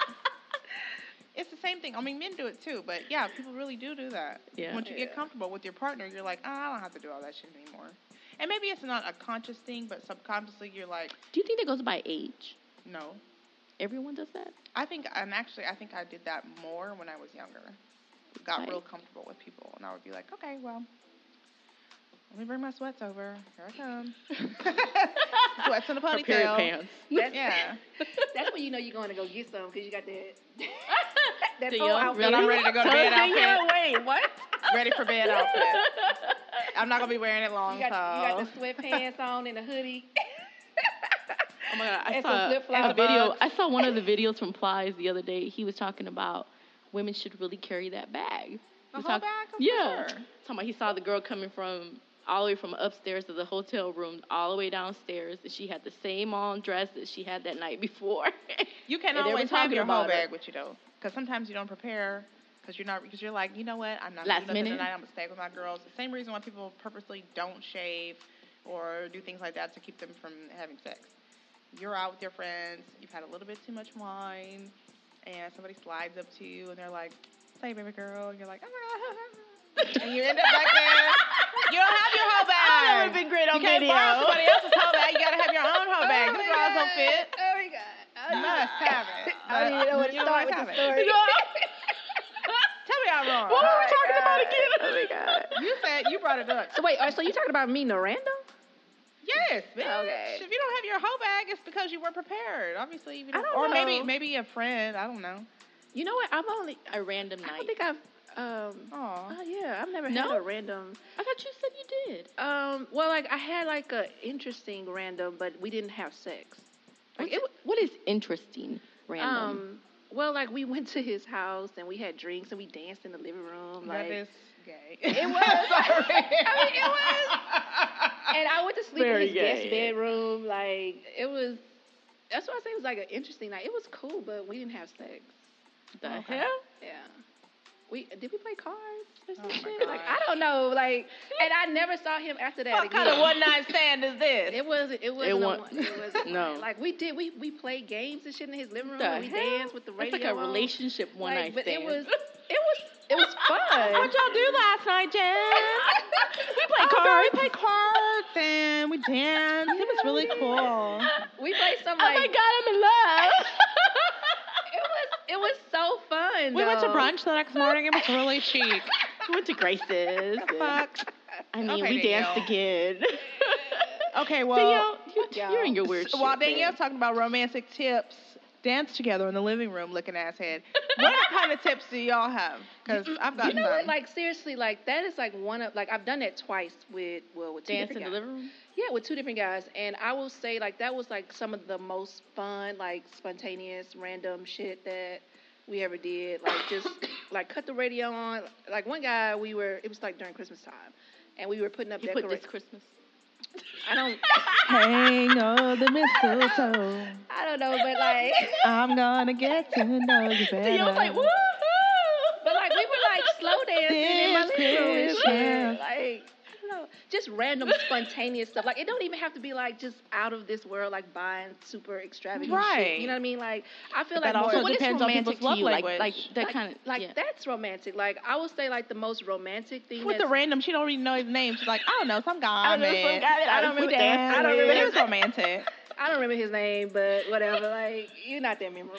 it's the same thing. I mean, men do it too, but yeah, people really do that. Yeah. Once you get comfortable with your partner, you're like, I don't have to do all that shit anymore. And maybe it's not a conscious thing, but subconsciously you're like, Do you think that goes by age? no. Everyone does that? I think I did that more when I was younger. got Right. real comfortable with people, and I would be like, okay, well, let me bring my sweats over. Here I come. Sweats and a Her ponytail. period pants. Yeah. That's when you know you're going to go get some because you got that that Do whole you? outfit. Then I'm ready to go to bed outfit. Wait, what? Ready for bed outfit. I'm not gonna be wearing it long. You got the sweatpants on and a hoodie. Oh my God, I And saw some flip-flops. a video. I saw one of the videos from Plies the other day. He was talking about women should really carry that bag. The He was whole talk- bag? For Yeah. sure. Talking about he saw the girl coming from all the way from upstairs to the hotel room, all the way downstairs, and she had the same on dress that she had that night before. You can And they were always have talking your whole about it. bag with you though, because sometimes you don't prepare. Because you're like, you know what, I'm not Last doing nothing minute? tonight. I'm gonna stay with my girls. The same reason why people purposely don't shave or do things like that to keep them from having sex. You're out with your friends. You've had a little bit too much wine, and somebody slides up to you, and they're like, "Say, baby girl," and you're like, and you end up back there. You don't have your whole bag. That would have been great on You can't video. borrow somebody else's whole bag. You gotta have your own whole bag. This drawers don't fit. Oh my God. You must have it. I don't even know where to You start must with have the it. story. Tell me I'm wrong. What were we talking about again? Oh my God. You said you brought it up. So wait, so you talking about me, random? Yes, bitch. Okay. If you don't have your whole bag, it's because you weren't prepared. Obviously, you I don't or know. maybe a friend. I don't know. You know what? A random I night. don't think I've. Aw. Oh yeah, I've never No? had a random. I thought you said you did. Well, like I had like a interesting random, but we didn't have sex. Like What is interesting random? Well, like we went to his house and we had drinks and we danced in the living room. Like That is gay. it was. I mean, it was. And I went to sleep Very in his guest gay. bedroom. Like it was. That's why I say it was like an interesting night. It was cool, but we didn't have sex. The okay. hell? Yeah. Did we play cards or some Oh, my shit? Like God. I don't know. Like, and I never saw him after that What again. kind of one night stand is this? It wasn't. It wasn't. It wasn't. No. Like we played games and shit in his living room. The And we hell? danced with the radio. That's like a on. relationship one night But stand. it was fun. What y'all do last night, Jen? We played cards. We played cards and we danced. It was really cool. We played some Oh like. my God, I'm in love. It was so fun. We went to though. brunch the next morning. It was really chic. We went to Grace's. Fuck. I mean, Okay, we danced Danielle. again. Okay, well, Danielle, you're in your weird shit. while man. Danielle's talking about romantic tips, dance together in the living room, looking ass head. What kind of tips do y'all have? Because I've got You know some. what? Like seriously, like that is like one of like I've done that twice with two Dance different in the guys. living room? Yeah, with two different guys, and I will say like that was like some of the most fun, like spontaneous, random shit that we ever did. Like just like cut the radio on. Like one guy, it was like during Christmas time, and we were putting up You put decorations. this Christmas. I don't. Hang on the mistletoe. I don't know, but like. I'm gonna get to know you better. Danielle's like, woo! But like we were like slow dancing in my living room and This shit. Like I don't know, just random spontaneous stuff. Like it don't even have to be like just out of this world, like buying super extravagant Right. shit. You know what I mean? Like I feel But like that also more, What is depends on romantic people's to you? love Like language. that kind of like that's romantic. Like I would say like the most romantic thing. With the that's- random, she don't even know his name. She's like, I don't know, some guy. I don't know, some man. guy that I don't we remember. danced I don't with. remember It his is romantic. I don't remember his name, but whatever. Like you're not that memorable.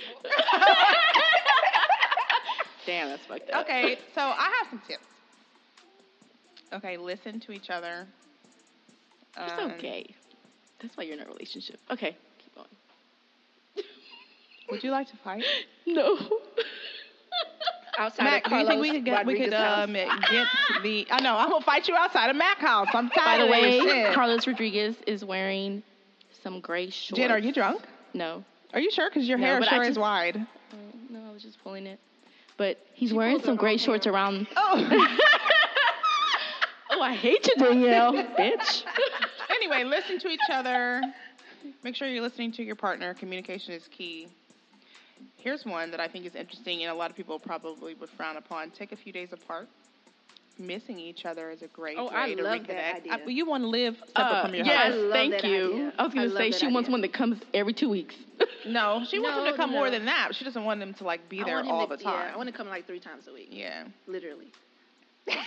Damn, that's fucked up. Okay, so I have some tips. Okay, listen to each other. You're so gay. That's why you're in a relationship. Okay, keep going. Would you like to fight? No. Outside Mac, of do you Carlos think we could get house. get the? I know I'm gonna fight you outside of Mac house. I'm By tired the of this way, shit. Carlos Rodriguez is wearing some gray shorts. Jen, are you drunk? No. Are you sure? Because your No, hair but I sure is just- wide. No, I was just pulling it. But he's She wearing pulled some her gray own shorts hair. around. Oh. Oh, I hate you, Danielle, bitch. Anyway, listen to each other. Make sure you're listening to your partner. Communication is key. Here's one that I think is interesting, and a lot of people probably would frown upon. Take a few days apart. Missing each other is a great way I to love reconnect. that idea. You want to live separate from your yes, I husband. love thank that you. idea. I was I gonna love say that she wants idea. one that comes every 2 weeks. No, she wants him to come No. more than that. She doesn't want him to like be I there want him all to- the time. Yeah, I want to come like 3 times a week. Yeah. Literally. Here's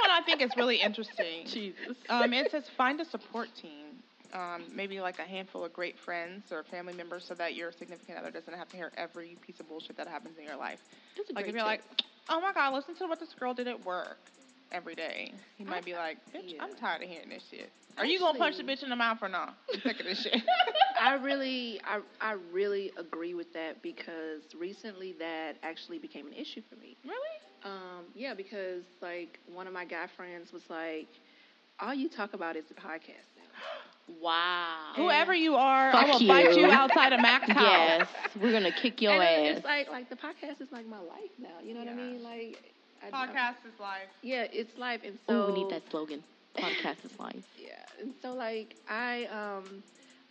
one I think is really interesting. Jesus. It says find a support team. maybe like a handful of great friends or family members so that your significant other doesn't have to hear every piece of bullshit that happens in your life. That's a Like, great if you're tip. like, oh my God, listen to what this girl did at work every day. He might be like, bitch, I'm tired of hearing this shit. Are you going to punch the bitch in the mouth or not? I'm sick of this shit. I really agree with that because recently that actually became an issue for me. Really? Yeah, because like one of my guy friends was like, all you talk about is the podcast now. Wow. Whoever you are, Fuck I will you. fight you outside of Mac's house. Yes, we're gonna kick your and ass. It's like the podcast is like my life now. You know what I mean? Like Podcast is life. Yeah, it's life, and so we need that slogan. Podcast is life. Yeah, and so like I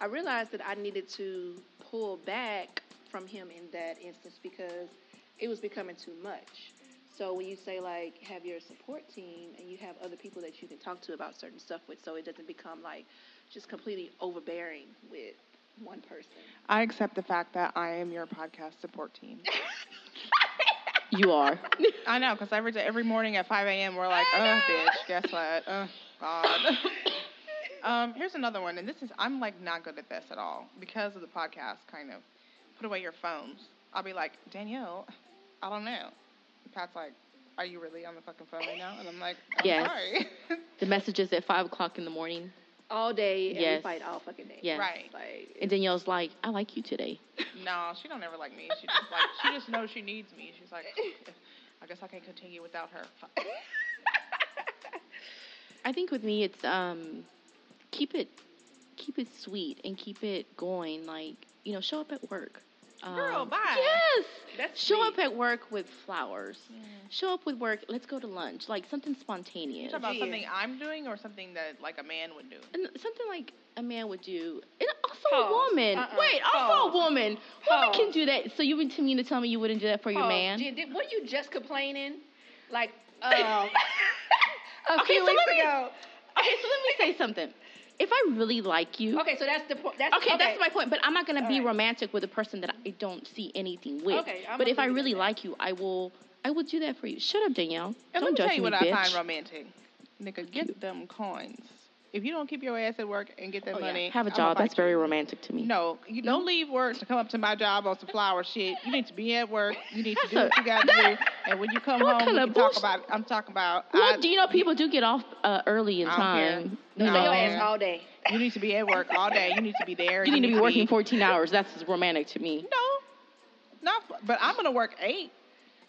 realized that I needed to pull back from him in that instance because it was becoming too much. So when you say like have your support team and you have other people that you can talk to about certain stuff with, so it doesn't become like just completely overbearing with one person. I accept the fact that I am your podcast support team. You are. I know, because every morning at 5 a.m. we're like, oh, bitch, guess what? Oh, God. Here's another one, and I'm like not good at this at all because of the podcast, kind of. Put away your phones. I'll be like, Danielle, I don't know. Pat's like, are you really on the fucking phone right now? And I'm like, yes. Sorry. The messages at 5 o'clock in the morning. All day, and yes. we fight all fucking day. Yes. Right. Like, and Danielle's like, I like you today. No, she don't ever like me. She just knows she needs me. She's like, I guess I can continue without her. I think with me, it's keep it sweet and keep it going. Like, show up at work. Girl, bye. Yes. That's show sweet. up at work with flowers. Show up with work. Let's go to lunch. Like something spontaneous. You talking about something I'm doing or something that like a man would do? And something like a man would do. And also Pause. a woman. Wait, also a woman. Women can do that. So you mean to tell me you wouldn't do that for your man? Were you just complaining? Like, Okay, few weeks ago. Okay, so let me say something. If I really like you. Okay, so that's the point. That's my point. But I'm not going to be right. romantic with a person that I don't see anything with. Okay, but if I really like you, I will do that for you. Shut up, Danielle. And don't let me tell judge you what bitch. I find romantic. Nigga, get them coins. If you don't keep your ass at work and get that money, have a job. That's very romantic to me. No, you don't leave work to come up to my job on some flower shit. You need to be at work. You need to do what you got to do. And when you come home, we can talk about it. I'm talking about. Well, do you know people do get off early in time? Your ass all day. You need to be at work all day. You need to be there. You need to be working 14 hours. That's romantic to me. No, but I'm gonna work 8.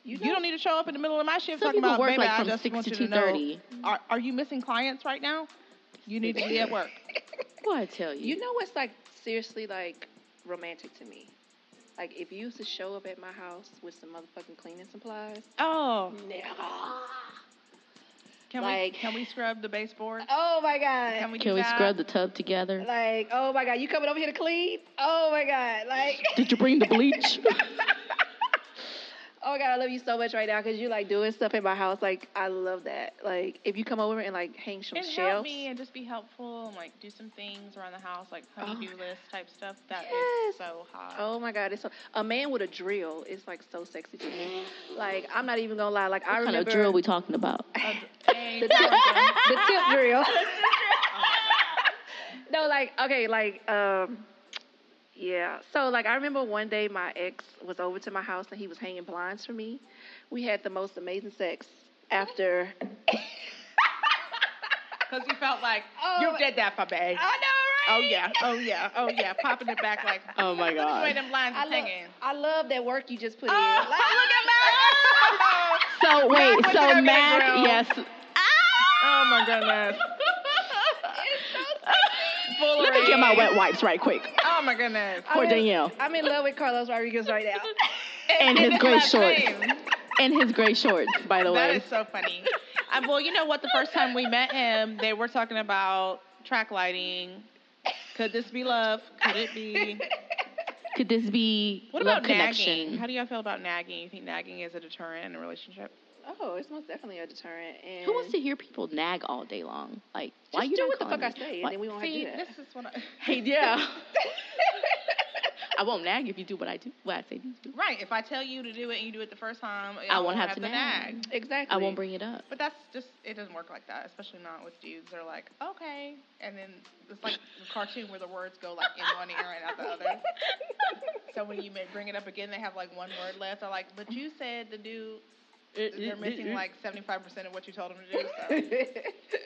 You don't need to show up in the middle of my shift Some talking people about, work baby, like I from just 6 want to you to know, 2:30. are you missing clients right now? You need to be at work. What I tell you? You know what's like seriously like romantic to me? Like if you used to show up at my house with some motherfucking cleaning supplies. Oh. No. Can we scrub the baseboard? Oh my God. Can we scrub the tub together? Like, oh my God, you coming over here to clean? Oh my God, like. Did you bring the bleach? Oh my God, I love you so much right now because you're like doing stuff in my house. Like, I love that. Like, if you come over and like hang some shelves. Help me and just be helpful and like do some things around the house, like honey-do list type stuff. That is so hot. Oh my God, a man with a drill is like so sexy to me. Like, I'm not even gonna lie. Like, I remember. What kind of drill we talking about? The tip drill. No, like, okay, like, yeah. So, like, I remember one day my ex was over to my house and he was hanging blinds for me. We had the most amazing sex after. Because you felt like, you did that for me. I know, right? Oh, yeah. Popping it back like, oh, my God. The way them blinds are hanging. I love that work you just put in. Like, look at Mac. So, wait. So, Mac, yes. Oh, my goodness. Let me get my wet wipes right quick. Oh, my goodness. For Danielle. I'm in love with Carlos Rodriguez right now. And his gray shorts. And his gray shorts, by the way. That is so funny. Well, you know what? The first time we met him, they were talking about track lighting. Could this be love? Could it be? Could this be What love about connection? nagging? How do y'all feel about nagging? You think nagging is a deterrent in a relationship? Oh, it's most definitely a deterrent. And Who wants to hear people nag all day long? Like, why just you do not what the calling fuck me? I say, and then we won't have to do that. This is what I... Hey, yeah. I won't nag if you do what I say to do. Right. If I tell you to do it and you do it the first time, I won't have to nag. Exactly. I won't bring it up. But that's just, it doesn't work like that, especially not with dudes. They're like, okay. And then it's like the cartoon where the words go like in one ear and out the other. So when you may bring it up again, they have like one word left. They're like, but you said to do, they're missing like 75% of what you told them to do. So.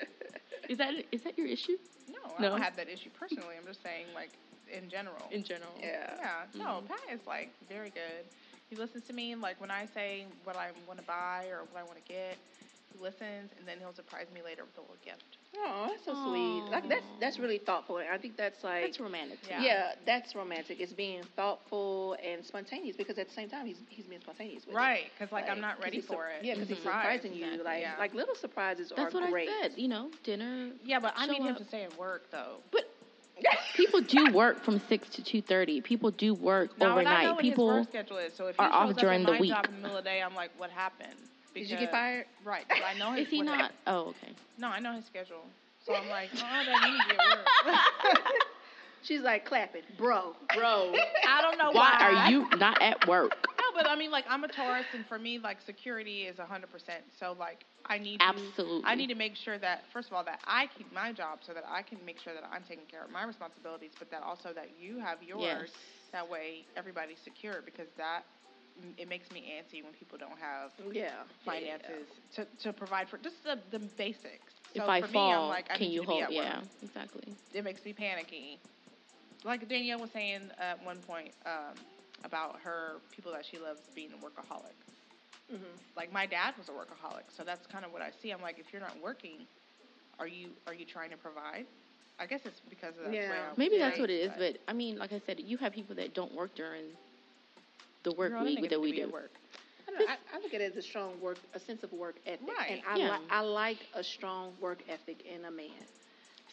Is that your issue? No, I don't have that issue personally. I'm just saying, like, in general. In general. Yeah. Yeah. No, Pat is, like, very good. He listens to me, like, when I say what I want to buy or what I want to get, he listens, and then he'll surprise me later with a little gift. Oh, that's so sweet. Like, that's really thoughtful. And I think that's, like... That's romantic. Yeah, that's romantic. It's being thoughtful and spontaneous, because at the same time, he's being spontaneous with right, because, like, I'm not ready for it. Yeah, because he's surprising you. Exactly. Like, little surprises are great. That's what I said, dinner. Yeah, but I need him to stay at work, though. But people do work from 6 to 2:30. People do work overnight. I know what people his work schedule is. So if he are off during the week. Job in the middle of the day, I'm like, what happened? Because, did you get fired? Right. But I know his. Is he not? Oh, okay. No, I know his schedule. So I'm like, oh, that need to get work. She's like clapping, bro. I don't know why are you not at work? No, but I mean, like, I'm a Taurus, and for me, like, security is 100%. So, like, I need to make sure that, first of all, that I keep my job so that I can make sure that I'm taking care of my responsibilities, but that also that you have yours. Yes. That way, everybody's secure, because it makes me antsy when people don't have finances to provide for just the basics. So if I for fall, me, I'm like, I can need you to be hold? at work. Yeah, exactly. It makes me panicky. Like Danielle was saying at one point about her people that she loves being a workaholic. Mm-hmm. Like my dad was a workaholic, so that's kind of what I see. I'm like, if you're not working, are you trying to provide? I guess it's because of that. Maybe that's what it is. But I mean, like I said, you have people that don't work during the work week that we do. Work. I look at it as a sense of work ethic. Right. And I like a strong work ethic in a man.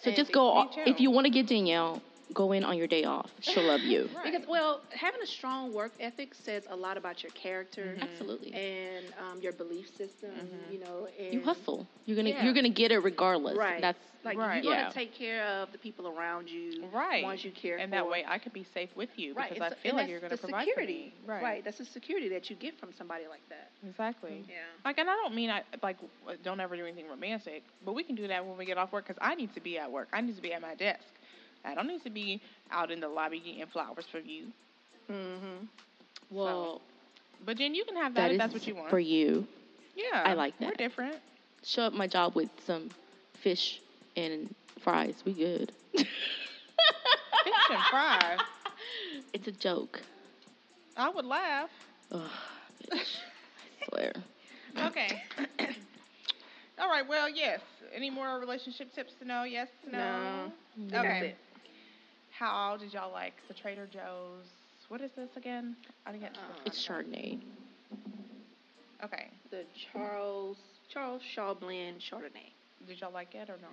So just go, if you want to get Danielle, go in on your day off. She'll love you. Right. Because, having a strong work ethic says a lot about your character. Mm-hmm. Absolutely. And your belief system, And you hustle. You're gonna get it regardless. Right. That's you're gonna take care of the people around you. Right. Ones you care for. And that way I could be safe with you because I feel like you're gonna provide for me. Right. That's the security that you get from somebody like that. Exactly. Yeah. Like, and I don't mean don't ever do anything romantic, but we can do that when we get off work, because I need to be at work. I need to be at my desk. I don't need to be out in the lobby getting flowers for you. Mm-hmm. Well, but then you can have that if that's what you want. For you. Yeah. I like that. We're different. Show up my job with some fish and fries. We good. Fish and fries? It's a joke. I would laugh. Ugh, bitch. I swear. Okay. All right. Well, yes. Any more relationship tips to know? Yes? No? Okay. How did y'all like the Trader Joe's? What is this again? I didn't get it's Chardonnay. Okay. The Charles Shaw Blend Chardonnay. Did y'all like it or no?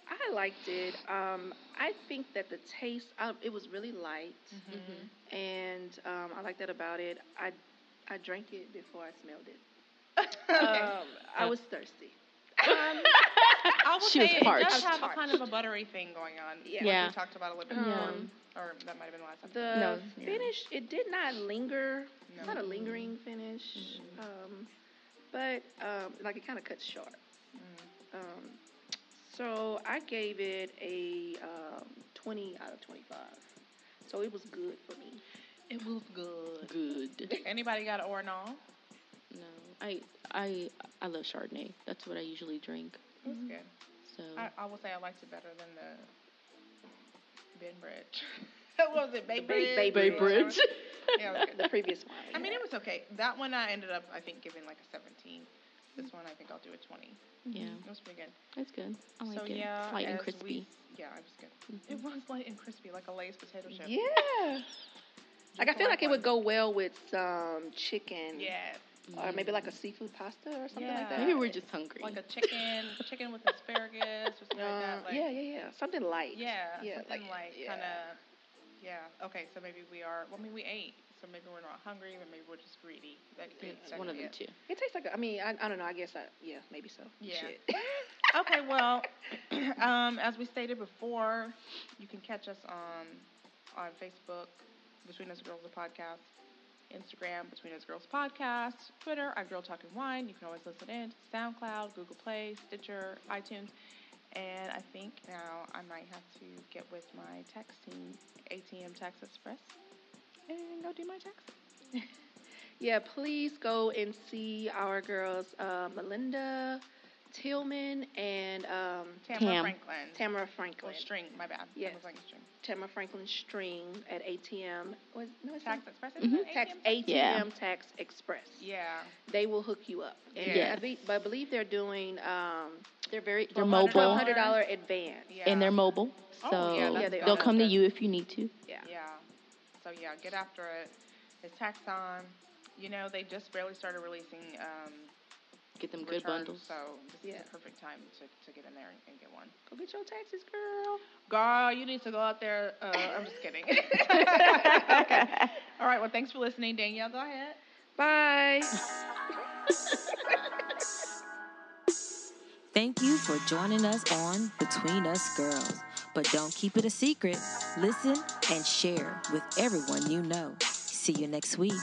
I liked it. I think that the taste, it was really light, and I like that about it. I drank it before I smelled it. Okay. I was thirsty. I would she say was parched. It does have a kind of a buttery thing going on. Yeah. Like we talked about a little bit before. Or that might have been last time. The finish, it did not linger. No. It's not a lingering finish. But it kind of cuts short. So I gave it a 20 out of 25. So it was good for me. It was good. Good. Anybody got an or no? No. I love Chardonnay. That's what I usually drink. That's good. So I will say I liked it better than the Ben Bridge. What was it? Bay Bridge. Yeah, it was good. The previous one. I mean, it was okay. That one I ended up, I think, giving like a 17. This one, I think I'll do a 20. Yeah. It was pretty good. That's good. I like it. Yeah, light and crispy. It was good. It was light and crispy, like a Lay's potato chip. Yeah. Like, I feel like it would go well with some chicken. Yes. Or maybe like a seafood pasta or something like that. Maybe we're just hungry. Like a chicken with asparagus or something like that. Like, yeah. Something light. Yeah, something light. Kind of, Okay, so maybe we ate. So maybe we're not hungry, but maybe we're just greedy. It's one of the two. It tastes like, I don't know. I guess maybe so. Yeah. Shit. Okay, well, as we stated before, you can catch us on Facebook, Between Us Girls, the podcast. Instagram, Between Us Girls Podcast. Twitter, I Girl Talking Wine. You can always listen in to SoundCloud, Google Play, Stitcher, iTunes. And I think now I might have to get with my tax team, ATM Tax Express, and go do my taxes. Yeah, please go and see our girls, Melinda Tillman and Tamara Franklin. Oh, String, my bad. Yes. String. Tamara Franklin String at ATM. Tax Express? ATM Tax Express. Yeah. They will hook you up. And I believe they're doing they're mobile. $1,200 advance. Yeah. And they're mobile. So they'll come to you if you need to. Yeah. So get after it. It's tax on. You know, they just barely started releasing get them returns, good bundles. So this is the perfect time to get in there and get one. Go get your taxes, girl. Girl, you need to go out there. I'm just kidding. Okay. All right. Well, thanks for listening, Danielle. Go ahead. Bye. Thank you for joining us on Between Us Girls. But don't keep it a secret. Listen and share with everyone you know. See you next week.